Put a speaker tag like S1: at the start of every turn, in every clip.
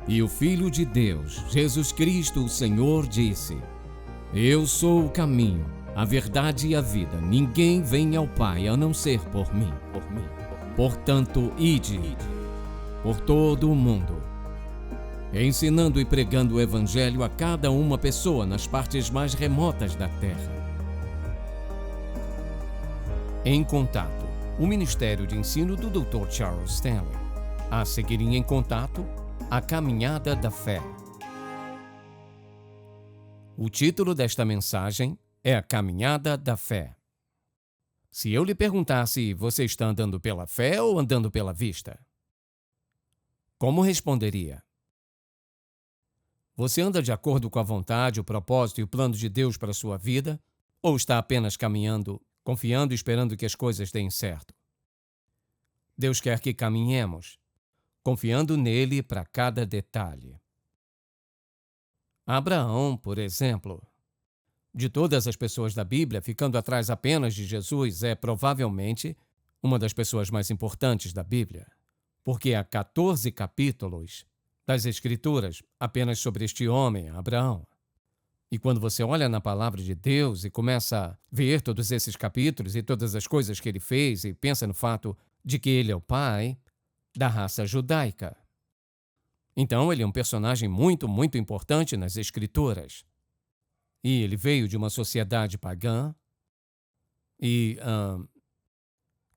S1: E o Filho de Deus, Jesus Cristo, o Senhor, disse: Eu sou o caminho, a verdade e a vida. Ninguém vem ao Pai a não ser por mim. Portanto, ide por todo o mundo, ensinando e pregando o Evangelho a cada uma pessoa nas partes mais remotas da terra. Em Contato, o Ministério de Ensino do Dr. Charles Stanley. A seguir em Contato, a Caminhada da Fé. O título desta mensagem é A Caminhada da Fé. Se eu lhe perguntasse, você está andando pela fé ou andando pela vista? Como responderia? Você anda de acordo com a vontade, o propósito e o plano de Deus para a sua vida? Ou está apenas caminhando, confiando e esperando que as coisas deem certo? Deus quer que caminhemos, confiando nele para cada detalhe. Abraão, por exemplo, de todas as pessoas da Bíblia, ficando atrás apenas de Jesus, é provavelmente uma das pessoas mais importantes da Bíblia, porque há 14 capítulos das Escrituras apenas sobre este homem, Abraão. E quando você olha na palavra de Deus e começa a ver todos esses capítulos e todas as coisas que ele fez e pensa no fato de que ele é o pai da raça judaica. Então, ele é um personagem muito, muito importante nas Escrituras. E ele veio de uma sociedade pagã. E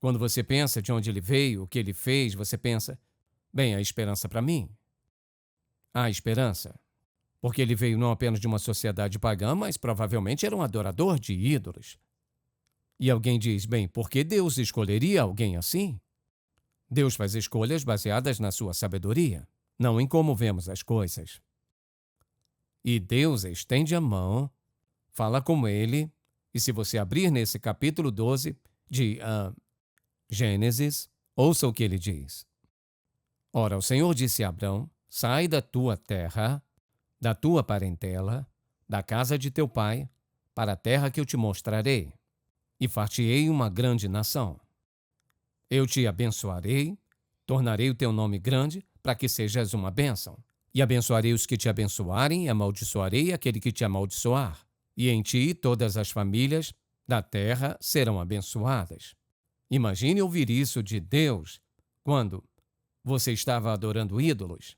S1: quando você pensa de onde ele veio, o que ele fez, você pensa, bem, há esperança para mim. Há esperança. Porque ele veio não apenas de uma sociedade pagã, mas provavelmente era um adorador de ídolos. E alguém diz, bem, por que Deus escolheria alguém assim? Deus faz escolhas baseadas na sua sabedoria, não em como vemos as coisas. E Deus estende a mão, fala com ele, e se você abrir nesse capítulo 12 de Gênesis, ouça o que ele diz. Ora, o Senhor disse a Abrão, sai da tua terra, da tua parentela, da casa de teu pai, para a terra que eu te mostrarei, e far-te-ei uma grande nação. Eu te abençoarei, tornarei o teu nome grande, para que sejas uma bênção. E abençoarei os que te abençoarem, e amaldiçoarei aquele que te amaldiçoar. E em ti todas as famílias da terra serão abençoadas. Imagine ouvir isso de Deus quando você estava adorando ídolos.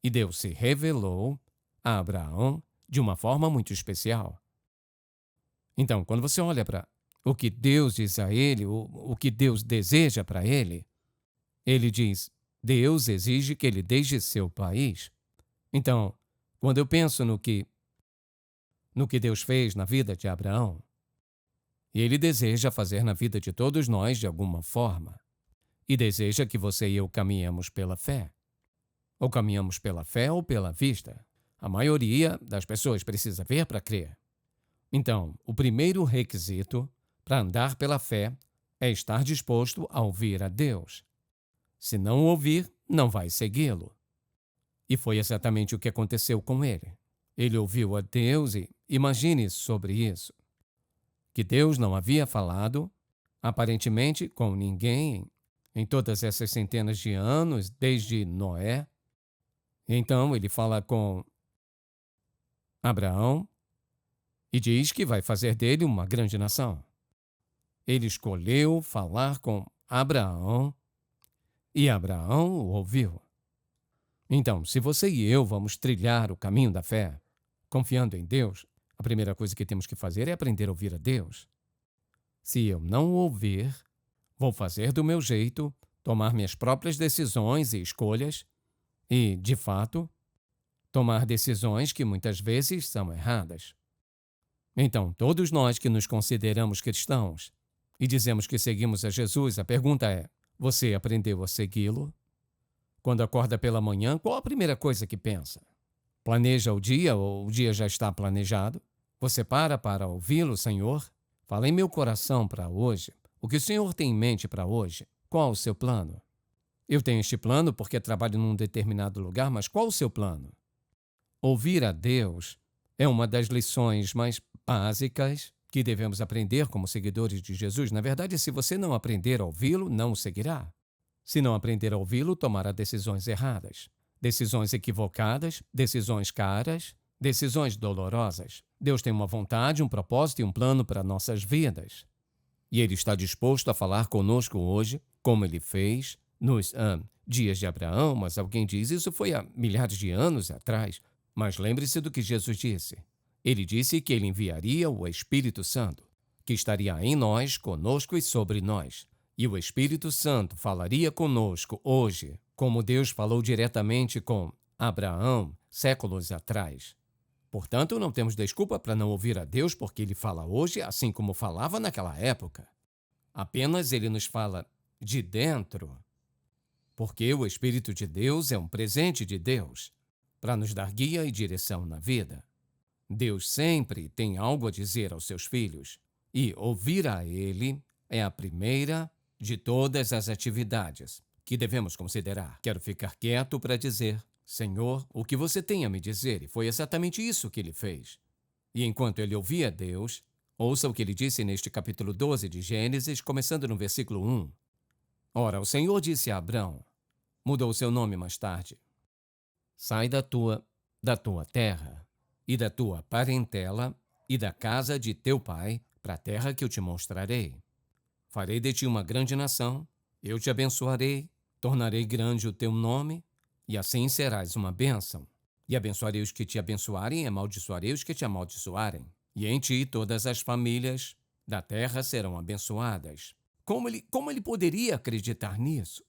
S1: E Deus se revelou a Abraão de uma forma muito especial. Então, quando você olha para o que Deus diz a ele, o que Deus deseja para ele, ele diz, Deus exige que ele deixe seu país. Então, quando eu penso no que Deus fez na vida de Abraão, ele deseja fazer na vida de todos nós de alguma forma. E deseja que você e eu caminhemos pela fé. Ou caminhamos pela fé ou pela vista. A maioria das pessoas precisa ver para crer. Então, o primeiro requisito para andar pela fé é estar disposto a ouvir a Deus. Se não ouvir, não vai segui-lo. E foi exatamente o que aconteceu com ele. Ele ouviu a Deus e imagine sobre isso. Que Deus não havia falado, aparentemente, com ninguém em todas essas centenas de anos, desde Noé. Então, ele fala com Abraão e diz que vai fazer dele uma grande nação. Ele escolheu falar com Abraão e Abraão o ouviu. Então, se você e eu vamos trilhar o caminho da fé, confiando em Deus, a primeira coisa que temos que fazer é aprender a ouvir a Deus. Se eu não ouvir, vou fazer do meu jeito, tomar minhas próprias decisões e escolhas e, de fato, tomar decisões que muitas vezes são erradas. Então, todos nós que nos consideramos cristãos e dizemos que seguimos a Jesus, a pergunta é, você aprendeu a segui-lo? Quando acorda pela manhã, qual a primeira coisa que pensa? Planeja o dia ou o dia já está planejado? Você para ouvi-lo, Senhor? Fala em meu coração para hoje. O que o Senhor tem em mente para hoje? Qual o seu plano? Eu tenho este plano porque trabalho num determinado lugar, mas qual o seu plano? Ouvir a Deus é uma das lições mais básicas que devemos aprender como seguidores de Jesus. Na verdade, se você não aprender a ouvi-lo, não o seguirá. Se não aprender a ouvi-lo, tomará decisões erradas. Decisões equivocadas, decisões caras, decisões dolorosas. Deus tem uma vontade, um propósito e um plano para nossas vidas. E Ele está disposto a falar conosco hoje, como Ele fez nos dias de Abraão, mas alguém diz isso foi há milhares de anos atrás. Mas lembre-se do que Jesus disse. Ele disse que Ele enviaria o Espírito Santo, que estaria em nós, conosco e sobre nós. E o Espírito Santo falaria conosco hoje, como Deus falou diretamente com Abraão séculos atrás. Portanto, não temos desculpa para não ouvir a Deus, porque Ele fala hoje assim como falava naquela época. Apenas Ele nos fala de dentro, porque o Espírito de Deus é um presente de Deus para nos dar guia e direção na vida. Deus sempre tem algo a dizer aos seus filhos, e ouvir a Ele é a primeira de todas as atividades que devemos considerar. Quero ficar quieto para dizer: Senhor, o que você tem a me dizer? E foi exatamente isso que ele fez. E enquanto ele ouvia Deus, ouça o que ele disse neste capítulo 12 de Gênesis, começando no versículo 1. Ora, o Senhor disse a Abrão, mudou seu nome mais tarde: sai da tua terra, e da tua parentela, e da casa de teu pai, para a terra que eu te mostrarei. Farei de ti uma grande nação, eu te abençoarei, tornarei grande o teu nome, e assim serás uma bênção. E abençoarei os que te abençoarem, e amaldiçoarei os que te amaldiçoarem. E em ti todas as famílias da terra serão abençoadas. Como ele poderia acreditar nisso?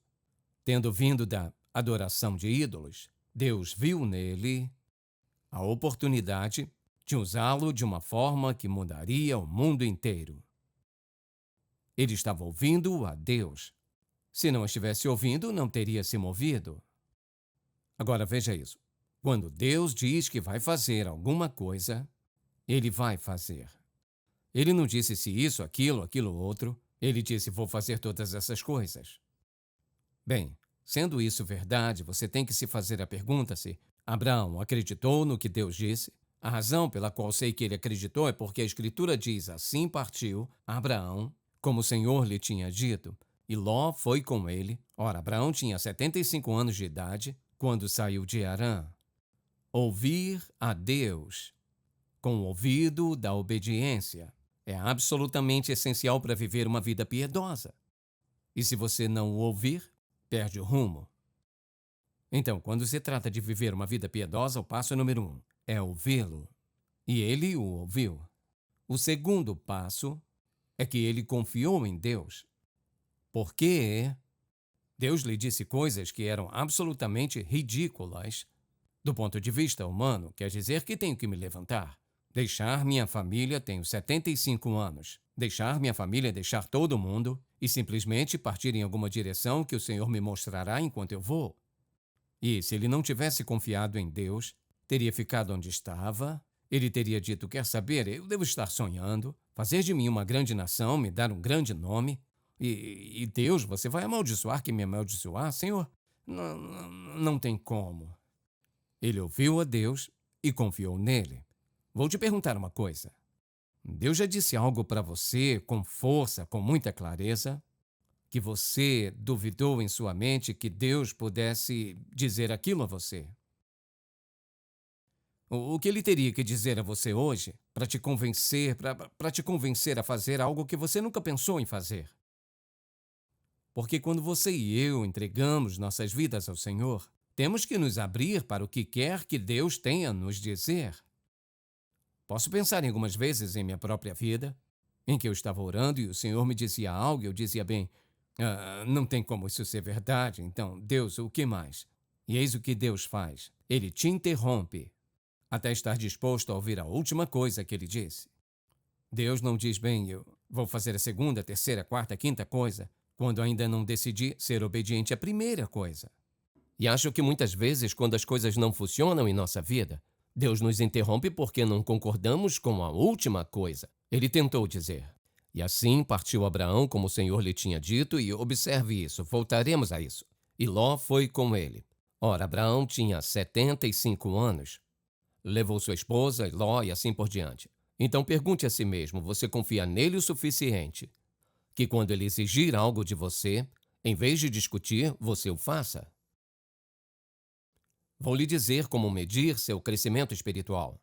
S1: Tendo vindo da adoração de ídolos, Deus viu nele a oportunidade de usá-lo de uma forma que mudaria o mundo inteiro. Ele estava ouvindo a Deus. Se não estivesse ouvindo, não teria se movido. Agora veja isso. Quando Deus diz que vai fazer alguma coisa, Ele vai fazer. Ele não disse se isso, aquilo outro. Ele disse: vou fazer todas essas coisas. Bem, sendo isso verdade, você tem que se fazer a pergunta se Abraão acreditou no que Deus disse. A razão pela qual sei que ele acreditou é porque a Escritura diz: assim partiu Abraão, como o Senhor lhe tinha dito, e Ló foi com ele. Ora, Abraão tinha 75 anos de idade quando saiu de Harã. Ouvir a Deus com o ouvido da obediência é absolutamente essencial para viver uma vida piedosa. E se você não o ouvir, perde o rumo. Então, quando se trata de viver uma vida piedosa, o passo número 1 é ouvi-lo. E ele o ouviu. O segundo passo é que ele confiou em Deus. Porque Deus lhe disse coisas que eram absolutamente ridículas do ponto de vista humano. Quer dizer que tenho que me levantar, deixar minha família, tenho 75 anos, deixar minha família, deixar todo mundo e simplesmente partir em alguma direção que o Senhor me mostrará enquanto eu vou. E se ele não tivesse confiado em Deus, teria ficado onde estava. Ele teria dito: quer saber, eu devo estar sonhando, fazer de mim uma grande nação, me dar um grande nome. E Deus, você vai amaldiçoar quem me amaldiçoar? Senhor, não tem como. Ele ouviu a Deus e confiou nele. Vou te perguntar uma coisa. Deus já disse algo para você com força, com muita clareza, que você duvidou em sua mente que Deus pudesse dizer aquilo a você? O que ele teria que dizer a você hoje para te convencer, para te convencer a fazer algo que você nunca pensou em fazer? Porque quando você e eu entregamos nossas vidas ao Senhor, temos que nos abrir para o que quer que Deus tenha a nos dizer. Posso pensar em algumas vezes em minha própria vida, em que eu estava orando e o Senhor me dizia algo e eu dizia: bem, não tem como isso ser verdade, então, Deus, o que mais? E eis o que Deus faz. Ele te interrompe até estar disposto a ouvir a última coisa que ele disse. Deus não diz: bem, eu vou fazer a segunda, terceira, quarta, quinta coisa, quando ainda não decidi ser obediente à primeira coisa. E acho que muitas vezes, quando as coisas não funcionam em nossa vida, Deus nos interrompe porque não concordamos com a última coisa. Ele tentou dizer. E assim partiu Abraão como o Senhor lhe tinha dito, e observe isso, voltaremos a isso. E Ló foi com ele. Ora, Abraão tinha 75 anos. Levou sua esposa, e Ló, e assim por diante. Então pergunte a si mesmo: você confia nele o suficiente que quando ele exigir algo de você, em vez de discutir, você o faça? Vou lhe dizer como medir seu crescimento espiritual.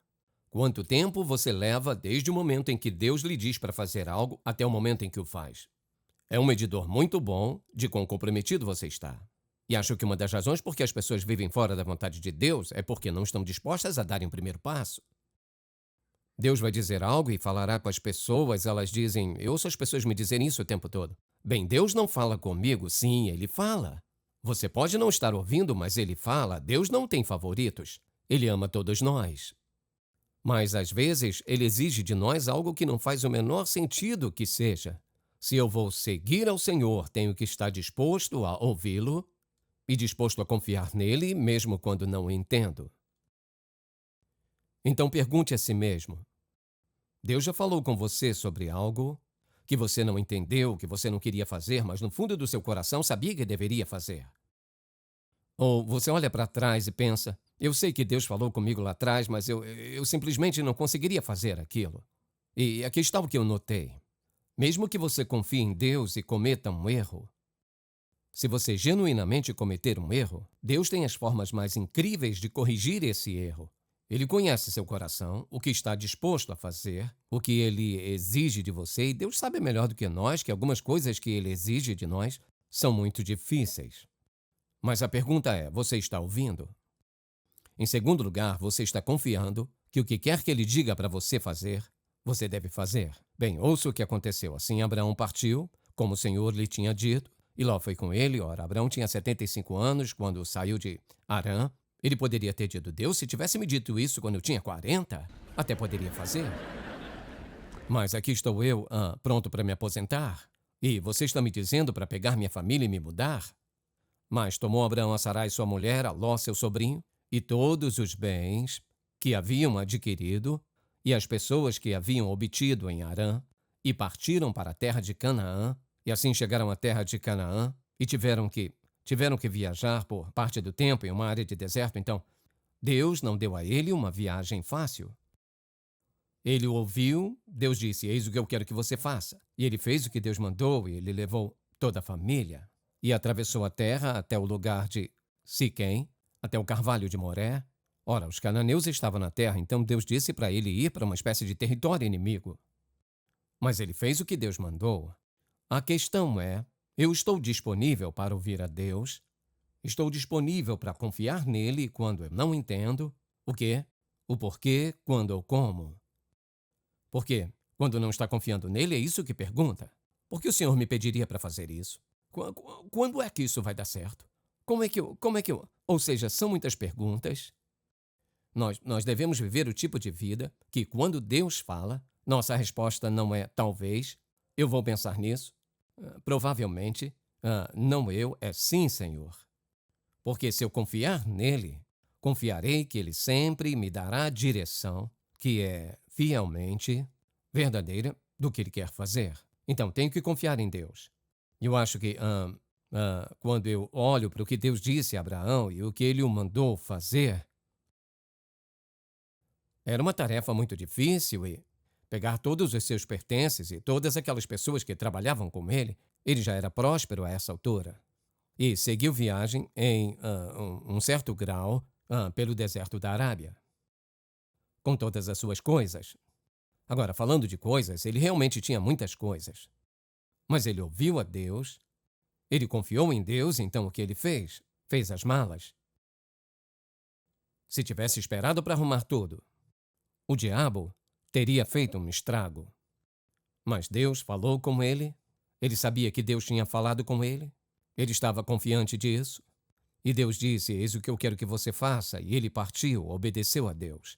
S1: Quanto tempo você leva desde o momento em que Deus lhe diz para fazer algo até o momento em que o faz? É um medidor muito bom de quão comprometido você está. E acho que uma das razões por que as pessoas vivem fora da vontade de Deus é porque não estão dispostas a darem o primeiro passo. Deus vai dizer algo e falará com as pessoas, elas dizem, eu ouço as pessoas me dizerem isso o tempo todo. Bem, Deus não fala comigo? Sim, Ele fala. Você pode não estar ouvindo, mas Ele fala. Deus não tem favoritos. Ele ama todos nós. Mas, às vezes, Ele exige de nós algo que não faz o menor sentido que seja. Se eu vou seguir ao Senhor, tenho que estar disposto a ouvi-lo e disposto a confiar nele, mesmo quando não o entendo. Então pergunte a si mesmo, Deus já falou com você sobre algo que você não entendeu, que você não queria fazer, mas no fundo do seu coração sabia que deveria fazer? Ou você olha para trás e pensa, eu sei que Deus falou comigo lá atrás, mas eu simplesmente não conseguiria fazer aquilo. E aqui está o que eu notei. Mesmo que você confie em Deus e cometa um erro, se você genuinamente cometer um erro, Deus tem as formas mais incríveis de corrigir esse erro. Ele conhece seu coração, o que está disposto a fazer, o que ele exige de você, e Deus sabe melhor do que nós que algumas coisas que ele exige de nós são muito difíceis. Mas a pergunta é, você está ouvindo? Em segundo lugar, você está confiando que o que quer que ele diga para você fazer, você deve fazer. Bem, ouça o que aconteceu. Assim, Abraão partiu, como o Senhor lhe tinha dito, e Ló foi com ele. Ora, Abraão tinha 75 anos quando saiu de Harã. Ele poderia ter dito, Deus, se tivesse me dito isso quando eu tinha 40, até poderia fazer. Mas aqui estou eu, pronto para me aposentar, e você está me dizendo para pegar minha família e me mudar? Mas tomou Abraão a Sarai sua mulher, a Ló seu sobrinho, e todos os bens que haviam adquirido, e as pessoas que haviam obtido em Harã, e partiram para a terra de Canaã, e assim chegaram à terra de Canaã, e tiveram que viajar por parte do tempo em uma área de deserto. Então, Deus não deu a ele uma viagem fácil. Ele o ouviu, Deus disse, eis o que eu quero que você faça. E ele fez o que Deus mandou, e ele levou toda a família, e atravessou a terra até o lugar de Siquém, até o carvalho de Moré. Ora, os cananeus estavam na terra, então Deus disse para ele ir para uma espécie de território inimigo. Mas ele fez o que Deus mandou. A questão é, eu estou disponível para ouvir a Deus? Estou disponível para confiar nele quando eu não entendo? O quê? O porquê, quando ou como? Porque, quando não está confiando nele, é isso que pergunta. Por que o Senhor me pediria para fazer isso? Quando é que isso vai dar certo? Como é que eu... Ou seja, são muitas perguntas. Nós devemos viver o tipo de vida que, quando Deus fala, nossa resposta não é talvez, eu vou pensar nisso, provavelmente, não eu, é sim, Senhor. Porque se eu confiar nele, confiarei que ele sempre me dará a direção que é fielmente verdadeira do que ele quer fazer. Então, tenho que confiar em Deus. Eu acho que quando eu olho para o que Deus disse a Abraão e o que ele o mandou fazer, era uma tarefa muito difícil e pegar todos os seus pertences e todas aquelas pessoas que trabalhavam com ele já era próspero a essa altura. E seguiu viagem em um certo grau pelo deserto da Arábia, com todas as suas coisas. Agora, falando de coisas, ele realmente tinha muitas coisas. Mas ele ouviu a Deus, ele confiou em Deus, então o que ele fez? Fez as malas. Se tivesse esperado para arrumar tudo, o diabo teria feito um estrago. Mas Deus falou com ele sabia que Deus tinha falado com ele estava confiante disso. E Deus disse, eis o que eu quero que você faça, e ele partiu, obedeceu a Deus.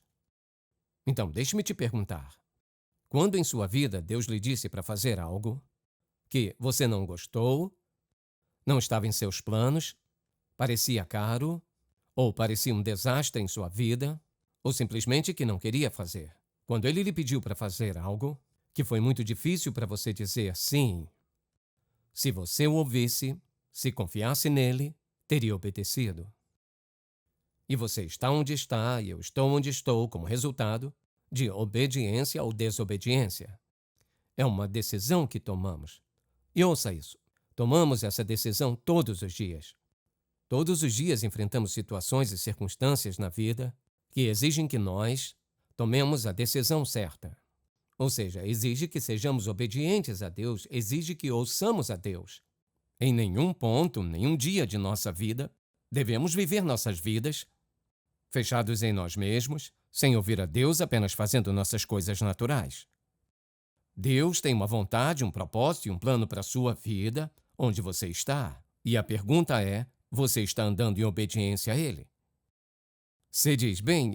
S1: Então, deixe-me te perguntar, quando em sua vida Deus lhe disse para fazer algo que você não gostou, não estava em seus planos, parecia caro, ou parecia um desastre em sua vida, ou simplesmente que não queria fazer. Quando ele lhe pediu para fazer algo que foi muito difícil para você dizer sim, se você o ouvisse, se confiasse nele, teria obedecido. E você está onde está e eu estou onde estou como resultado de obediência ou desobediência. É uma decisão que tomamos. E ouça isso, tomamos essa decisão todos os dias. Todos os dias enfrentamos situações e circunstâncias na vida que exigem que nós tomemos a decisão certa. Ou seja, exige que sejamos obedientes a Deus, exige que ouçamos a Deus. Em nenhum ponto, nenhum dia de nossa vida, devemos viver nossas vidas fechados em nós mesmos, sem ouvir a Deus, apenas fazendo nossas coisas naturais. Deus tem uma vontade, um propósito e um plano para a sua vida, onde você está. E a pergunta é, você está andando em obediência a Ele? Você diz, bem,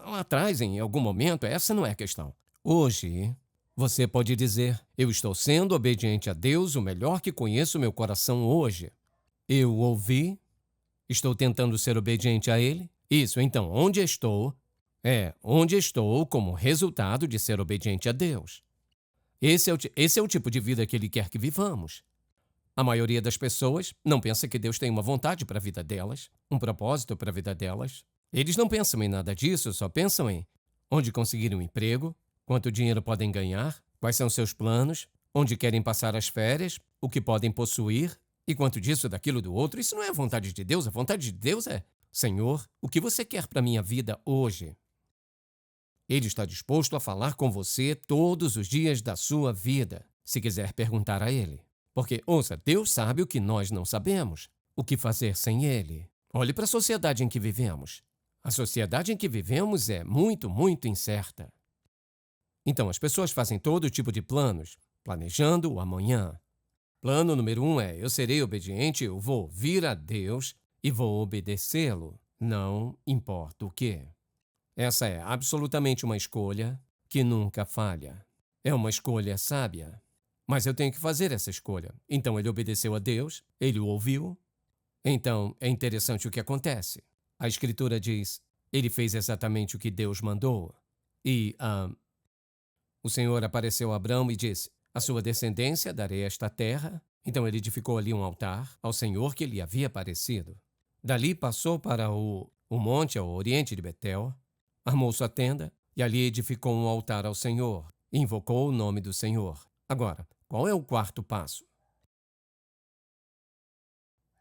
S1: lá atrás, em algum momento, essa não é a questão. Hoje, você pode dizer, eu estou sendo obediente a Deus o melhor que conheço meu coração hoje. Eu ouvi, estou tentando ser obediente a Ele. Isso, então, onde estou como resultado de ser obediente a Deus. Esse é o tipo de vida que Ele quer que vivamos. A maioria das pessoas não pensa que Deus tem uma vontade para a vida delas, um propósito para a vida delas. Eles não pensam em nada disso, só pensam em onde conseguir um emprego, quanto dinheiro podem ganhar, quais são seus planos, onde querem passar as férias, o que podem possuir, e quanto disso, daquilo, do outro. Isso não é a vontade de Deus. A vontade de Deus é, Senhor, o que você quer para a minha vida hoje? Ele está disposto a falar com você todos os dias da sua vida, se quiser perguntar a Ele. Porque, ouça, Deus sabe o que nós não sabemos, o que fazer sem Ele. Olhe para a sociedade em que vivemos. A sociedade em que vivemos é muito, muito incerta. Então, as pessoas fazem todo tipo de planos, planejando o amanhã. Plano número 1 é, eu serei obediente, eu vou ouvir a Deus e vou obedecê-lo, não importa o quê. Essa é absolutamente uma escolha que nunca falha. É uma escolha sábia. Mas eu tenho que fazer essa escolha. Então ele obedeceu a Deus, ele o ouviu. Então é interessante o que acontece. A Escritura diz, ele fez exatamente o que Deus mandou. E o Senhor apareceu a Abrão e disse, a sua descendência darei esta terra. Então ele edificou ali um altar ao Senhor que lhe havia aparecido. Dali passou para o monte ao oriente de Betel, armou sua tenda e ali edificou um altar ao Senhor e invocou o nome do Senhor. Agora, qual é o quarto passo?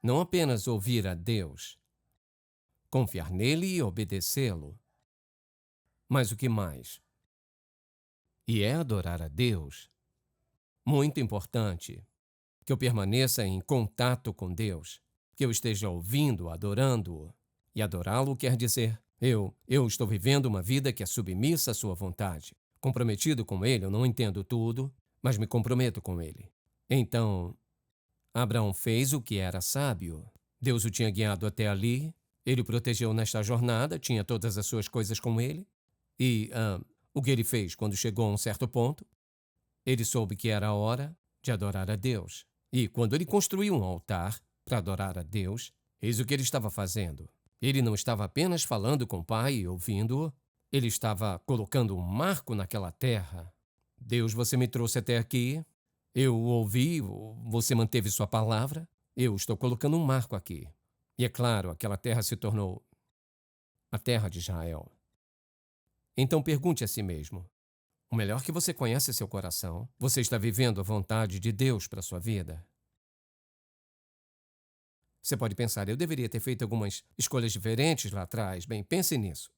S1: Não apenas ouvir a Deus, confiar nele e obedecê-lo. Mas o que mais? E é adorar a Deus. Muito importante que eu permaneça em contato com Deus, que eu esteja ouvindo, adorando-o. E adorá-lo quer dizer, eu estou vivendo uma vida que é submissa à sua vontade. Comprometido com Ele, eu não entendo tudo, mas me comprometo com Ele. Então, Abraão fez o que era sábio. Deus o tinha guiado até ali, ele o protegeu nesta jornada, tinha todas as suas coisas com ele. E o que ele fez quando chegou a um certo ponto? Ele soube que era a hora de adorar a Deus. E quando ele construiu um altar para adorar a Deus, eis o que ele estava fazendo. Ele não estava apenas falando com o Pai e ouvindo-o, ele estava colocando um marco naquela terra. Deus, você me trouxe até aqui, eu o ouvi, você manteve sua palavra, eu estou colocando um marco aqui. E é claro, aquela terra se tornou a terra de Israel. Então pergunte a si mesmo, o melhor que você conhece é seu coração? Você está vivendo a vontade de Deus para a sua vida? Você pode pensar, eu deveria ter feito algumas escolhas diferentes lá atrás. Bem, pense nisso.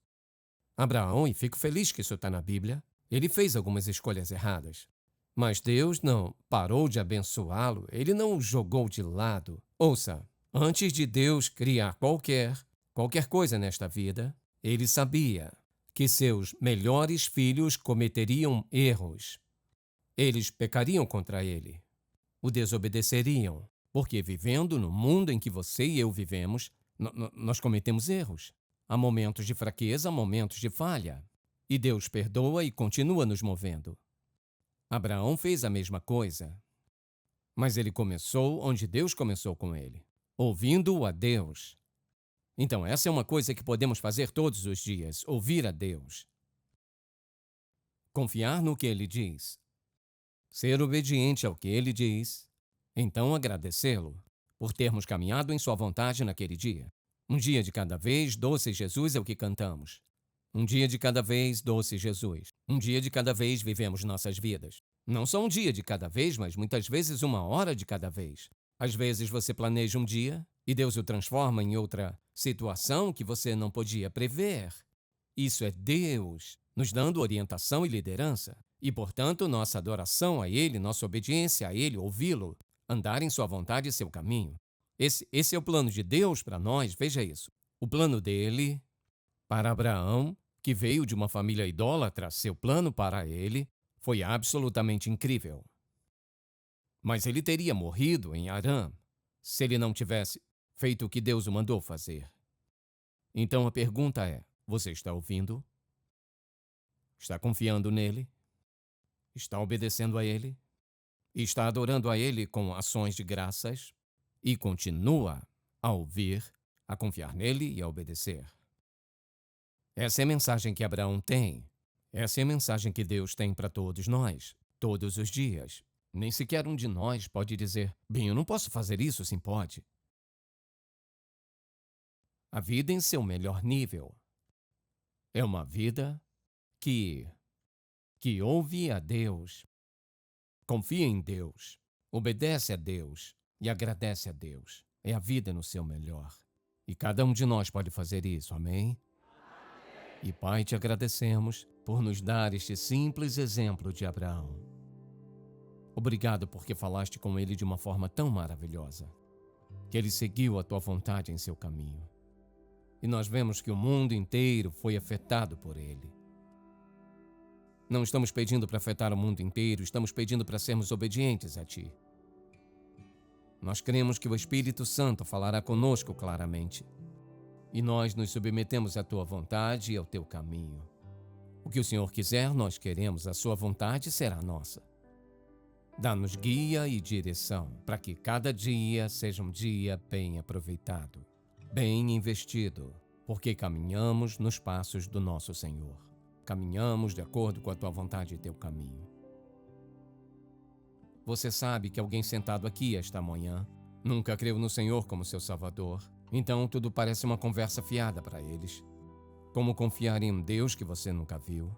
S1: Abraão, e fico feliz que isso está na Bíblia, ele fez algumas escolhas erradas. Mas Deus não parou de abençoá-lo, ele não o jogou de lado. Ouça, antes de Deus criar qualquer coisa nesta vida, ele sabia que seus melhores filhos cometeriam erros. Eles pecariam contra ele, o desobedeceriam. Porque vivendo no mundo em que você e eu vivemos, nós cometemos erros. Há momentos de fraqueza, há momentos de falha. E Deus perdoa e continua nos movendo. Abraão fez a mesma coisa. Mas ele começou onde Deus começou com ele, ouvindo a Deus. Então essa é uma coisa que podemos fazer todos os dias, ouvir a Deus. Confiar no que Ele diz. Ser obediente ao que Ele diz. Então agradecê-lo por termos caminhado em sua vontade naquele dia. Um dia de cada vez, doce Jesus é o que cantamos. Um dia de cada vez, doce Jesus. Um dia de cada vez vivemos nossas vidas. Não só um dia de cada vez, mas muitas vezes uma hora de cada vez. Às vezes você planeja um dia e Deus o transforma em outra situação que você não podia prever. Isso é Deus nos dando orientação e liderança. E, portanto, nossa adoração a Ele, nossa obediência a Ele, ouvi-lo, andar em sua vontade e seu caminho. Esse é o plano de Deus para nós, veja isso. O plano dele para Abraão, que veio de uma família idólatra, seu plano para ele foi absolutamente incrível. Mas ele teria morrido em Harã se ele não tivesse feito o que Deus o mandou fazer. Então a pergunta é, você está ouvindo? Está confiando nele? Está obedecendo a ele? E está adorando a ele com ações de graças? E continua a ouvir, a confiar nele e a obedecer. Essa é a mensagem que Abraão tem. Essa é a mensagem que Deus tem para todos nós, todos os dias. Nem sequer um de nós pode dizer, bem, eu não posso fazer isso, sim pode. A vida em seu melhor nível é uma vida que ouve a Deus, confia em Deus, obedece a Deus e agradece a Deus. É a vida no seu melhor. E cada um de nós pode fazer isso, amém? E Pai, te agradecemos por nos dar este simples exemplo de Abraão. Obrigado porque falaste com ele de uma forma tão maravilhosa, que ele seguiu a tua vontade em seu caminho. E nós vemos que o mundo inteiro foi afetado por ele. Não estamos pedindo para afetar o mundo inteiro, estamos pedindo para sermos obedientes a ti. Nós cremos que o Espírito Santo falará conosco claramente. E nós nos submetemos à tua vontade e ao teu caminho. O que o Senhor quiser, nós queremos, a sua vontade será nossa. Dá-nos guia e direção, para que cada dia seja um dia bem aproveitado, bem investido, porque caminhamos nos passos do nosso Senhor. Caminhamos de acordo com a tua vontade e teu caminho. Você sabe que alguém sentado aqui esta manhã nunca creu no Senhor como seu Salvador. Então tudo parece uma conversa fiada para eles. Como confiar em um Deus que você nunca viu?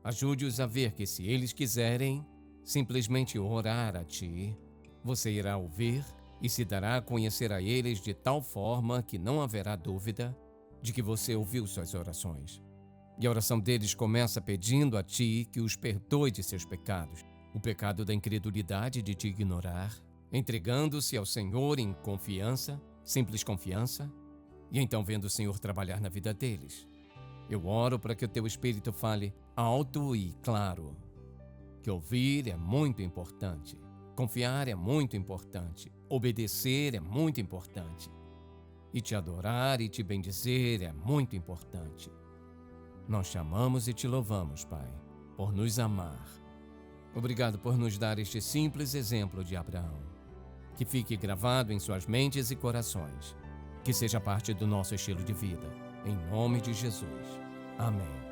S1: Ajude-os a ver que se eles quiserem simplesmente orar a ti, você irá ouvir e se dará a conhecer a eles de tal forma que não haverá dúvida de que você ouviu suas orações. E a oração deles começa pedindo a ti que os perdoe de seus pecados, o pecado da incredulidade de te ignorar, entregando-se ao Senhor em confiança, simples confiança, e então vendo o Senhor trabalhar na vida deles. Eu oro para que o teu Espírito fale alto e claro, que ouvir é muito importante, confiar é muito importante, obedecer é muito importante, e te adorar e te bendizer é muito importante. Nós te amamos e te louvamos, Pai, por nos amar. Obrigado por nos dar este simples exemplo de Abraão. Que fique gravado em suas mentes e corações. Que seja parte do nosso estilo de vida. Em nome de Jesus. Amém.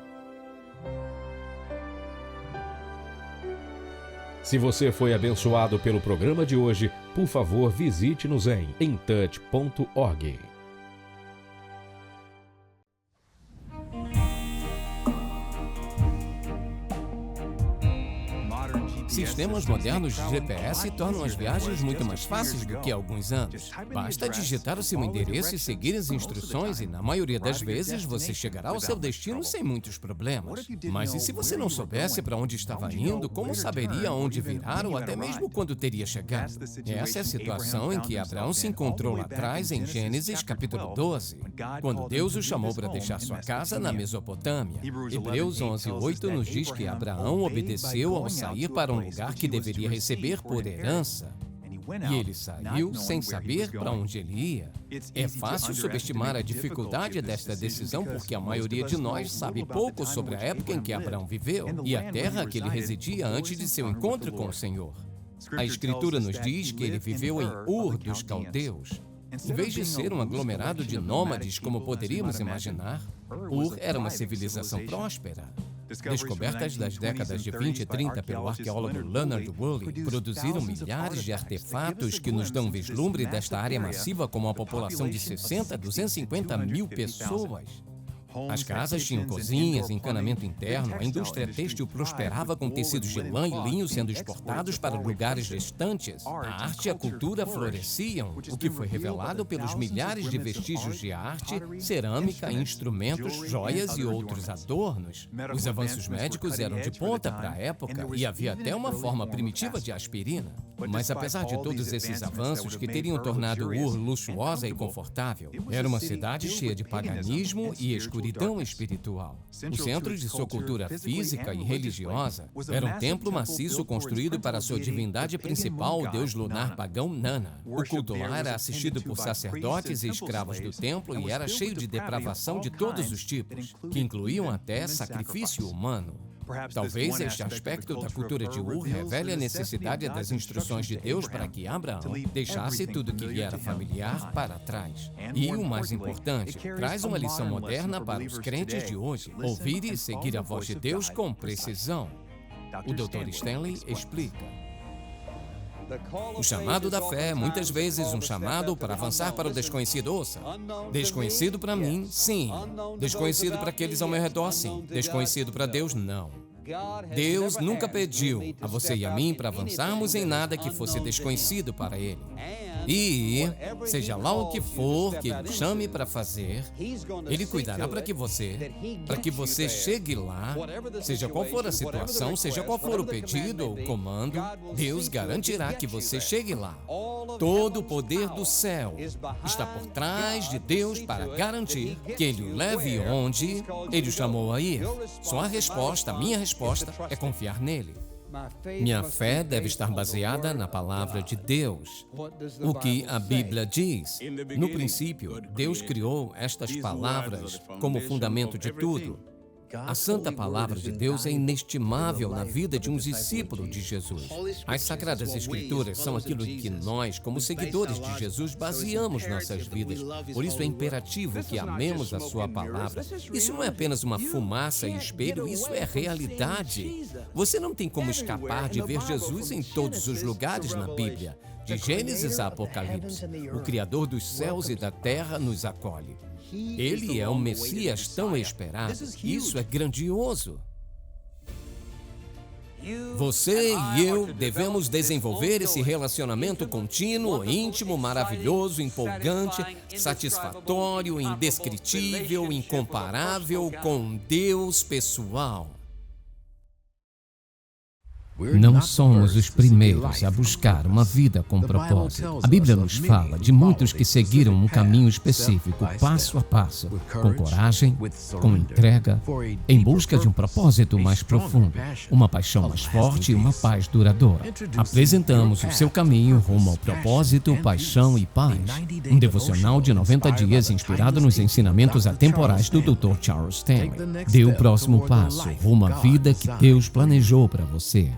S2: Se você foi abençoado pelo programa de hoje, por favor, visite-nos em intouch.org.
S1: Sistemas modernos de GPS tornam as viagens muito mais fáceis do que há alguns anos. Basta digitar o seu endereço e seguir as instruções e, na maioria das vezes, você chegará ao seu destino sem muitos problemas. Mas e se você não soubesse para onde estava indo, como saberia onde virar ou até mesmo quando teria chegado? Essa é a situação em que Abraão se encontrou lá atrás em Gênesis capítulo 12, quando Deus o chamou para deixar sua casa na Mesopotâmia. Hebreus 11:8 nos diz que Abraão obedeceu ao sair para um lugar que deveria receber por herança. E ele saiu sem saber para onde ele ia. É fácil subestimar a dificuldade desta decisão porque a maioria de nós sabe pouco sobre a época em que Abraão viveu e a terra que ele residia antes de seu encontro com o Senhor. A Escritura nos diz que ele viveu em Ur dos Caldeus. Em vez de ser um aglomerado de nômades como poderíamos imaginar, Ur era uma civilização próspera. Descobertas das décadas de 20 e 30 pelo arqueólogo Leonard Woolley produziram milhares de artefatos que nos dão um vislumbre desta área massiva com uma população de 60 a 250 mil pessoas. As casas tinham cozinhas, encanamento interno, a indústria têxtil prosperava com tecidos de lã e linho sendo exportados para lugares distantes. A arte e a cultura floresciam, o que foi revelado pelos milhares de vestígios de arte, cerâmica, instrumentos, joias e outros adornos. Os avanços médicos eram de ponta para a época e havia até uma forma primitiva de aspirina. Mas apesar de todos esses avanços que teriam tornado Ur luxuosa e confortável, era uma cidade cheia de paganismo e escuridão espiritual. O centro de sua cultura física e religiosa era um templo maciço construído para sua divindade principal, o deus lunar pagão Nana. O culto lá era assistido por sacerdotes e escravos do templo e era cheio de depravação de todos os tipos, que incluíam até sacrifício humano. Talvez este aspecto da cultura de Ur revele a necessidade das instruções de Deus para que Abraão deixasse tudo que lhe era familiar para trás. E, o mais importante, traz uma lição moderna para os crentes de hoje: ouvir e seguir a voz de Deus com precisão. O Dr. Stanley explica. O chamado da fé é muitas vezes um chamado para avançar para o desconhecido. Ouça, desconhecido para mim, sim. Desconhecido para aqueles ao meu redor, sim. Desconhecido para Deus, não. Deus nunca pediu a você e a mim para avançarmos em nada que fosse desconhecido para Ele. E, seja lá o que for que Ele chame para fazer, Ele cuidará para que você chegue lá, seja qual for a situação, seja qual for o pedido ou o comando, Deus garantirá que você chegue lá. Todo o poder do céu está por trás de Deus para garantir que Ele o leve onde Ele o chamou a ir. Sua resposta, a minha resposta, é confiar nele. Minha fé deve estar baseada na palavra de Deus. O que a Bíblia diz? No princípio, Deus criou estas palavras como fundamento de tudo. A santa palavra de Deus é inestimável na vida de um discípulo de Jesus. As Sagradas Escrituras são aquilo em que nós, como seguidores de Jesus, baseamos nossas vidas. Por isso é imperativo que amemos a sua palavra. Isso não é apenas uma fumaça e espelho, isso é realidade. Você não tem como escapar de ver Jesus em todos os lugares na Bíblia. De Gênesis a Apocalipse, o Criador dos céus e da terra nos acolhe. Ele é o Messias tão esperado. Isso é grandioso. Você e eu devemos desenvolver esse relacionamento contínuo, íntimo, maravilhoso, empolgante, satisfatório, indescritível, incomparável com Deus pessoal. Não somos os primeiros a buscar uma vida com propósito. A Bíblia nos fala de muitos que seguiram um caminho específico, passo a passo, com coragem, com entrega, em busca de um propósito mais profundo, uma paixão mais forte e uma paz duradoura. Apresentamos o seu caminho rumo ao propósito, paixão e paz. Um devocional de 90 dias inspirado nos ensinamentos atemporais do Dr. Charles Stanley. Dê o próximo passo rumo à vida que Deus planejou para você.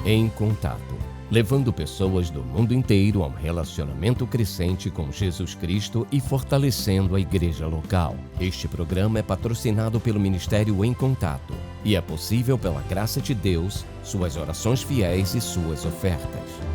S1: Em Contato, levando pessoas do mundo inteiro a um relacionamento crescente com Jesus Cristo e fortalecendo a igreja local. Este programa é patrocinado pelo Ministério Em Contato e é possível pela graça de Deus, suas orações fiéis e suas ofertas.